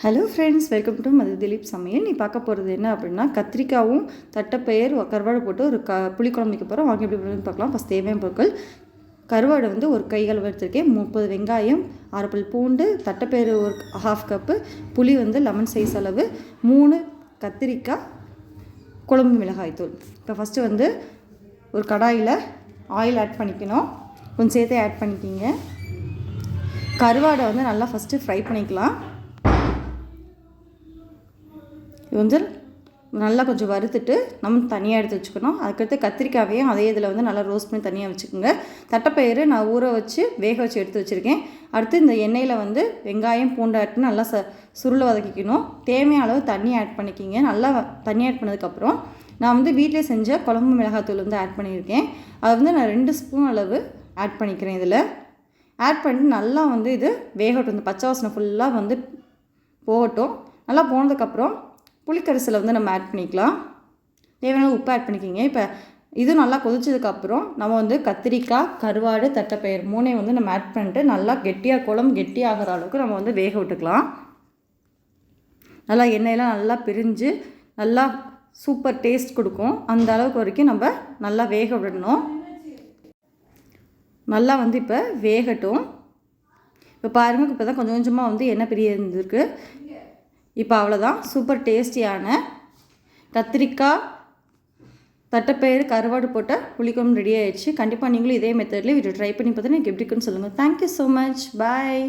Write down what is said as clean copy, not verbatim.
Hello friends, welcome to மது திலீப் சமையல். நீ பார்க்க போகிறது என்ன அப்படின்னா, கத்திரிக்காவும் தட்டைப்பயிர் கருவாடு போட்டு ஒரு புளிக்குழம்பு வைக்க போகிறோம். வாங்க எப்படி பண்ணுறது பார்க்கலாம். ஃபஸ்ட் தேவையான பொருட்கள்: கருவாடு வந்து ஒரு கைகள் எடுத்திருக்கேன், 30 வெங்காயம், 6 பல் பூண்டு, தட்டைப்பயிறு ஒரு 1/2 கப்பு, புளி வந்து லெமன் சைஸ் அளவு, 3 கத்திரிக்காய், குழம்பு மிளகாய் தூள். இப்போ ஃபஸ்ட்டு வந்து ஒரு கடாயில் ஆயில் ஆட் பண்ணிக்கணும். கொஞ்சம் சேர்த்தே ஆட் பண்ணிக்கிங்க. கருவாடை வந்து நல்லா ஃபஸ்ட்டு ஃப்ரை பண்ணிக்கலாம். இது வந்து நல்லா கொஞ்சம் வறுத்துட்டு நம்ம தனியாக எடுத்து வச்சுக்கணும். அதுக்கடுத்து கத்திரிக்காயையும் அதே இதில் வந்து நல்லா ரோஸ்ட் பண்ணி தனியாக வச்சுக்கோங்க. தட்டைப்பயிறு நான் ஊற வச்சு வேக வச்சு எடுத்து வச்சுருக்கேன். அடுத்து இந்த எண்ணெயில் வந்து வெங்காயம் பூண்டு ஆட் பண்ணி நல்லா சுருளை வதக்கிக்கணும். தேவையான அளவு தண்ணி ஆட் பண்ணிக்கிங்க. நல்லா தண்ணி ஆட் பண்ணதுக்கப்புறம் நான் வந்து வீட்டிலே செஞ்ச குழம்பு மிளகாத்தூள் வந்து ஆட் பண்ணியிருக்கேன். அது வந்து நான் 2 ஸ்பூன் அளவு ஆட் பண்ணிக்கிறேன். இதில் ஆட் பண்ணிட்டு நல்லா வந்து இது வேகட்டும். இந்த பச்சை வாசனை ஃபுல்லாக வந்து போகட்டும். நல்லா போனதுக்கப்புறம் புளிக்கரிசலை வந்து நம்ம ஆட் பண்ணிக்கலாம். தேவையான உப்பு ஆட் பண்ணிக்கிங்க. இப்போ இது நல்லா கொதிச்சதுக்கப்புறம் நம்ம வந்து கத்திரிக்காய், கருவாடு, தட்டைப்பயிர் 3 வந்து நம்ம ஆட் பண்ணிட்டு நல்லா குழம்பு கெட்டியாகிற அளவுக்கு நம்ம வந்து வேக விட்டுக்கலாம். நல்லா எண்ணெயெல்லாம் நல்லா பிரிஞ்சு நல்லா சூப்பர் டேஸ்ட் கொடுக்கும். அந்த அளவுக்கு வரைக்கும் நம்ம நல்லா வேக விடணும். நல்லா வந்து இப்போ வேகட்டும். இப்போ பாருங்கள், இப்போ தான் கொஞ்சம் கொஞ்சமாக வந்து எண்ணெய் பிரிய இருந்திருக்கு. இப்போ அவ்வளோதான், சூப்பர் டேஸ்டியான கத்திரிக்காய், தட்டைப்பயிறு, கருவாடு போட்ட புளிக்குழம்பு ரெடி ஆயிடுச்சு. கண்டிப்பாக நீங்களும் இதே மெத்தட்லேயே வீடியோ ட்ரை பண்ணி பார்த்து எனக்கு எப்படி இருக்குன்னு சொல்லுங்கள். Thank you so much. பாய்.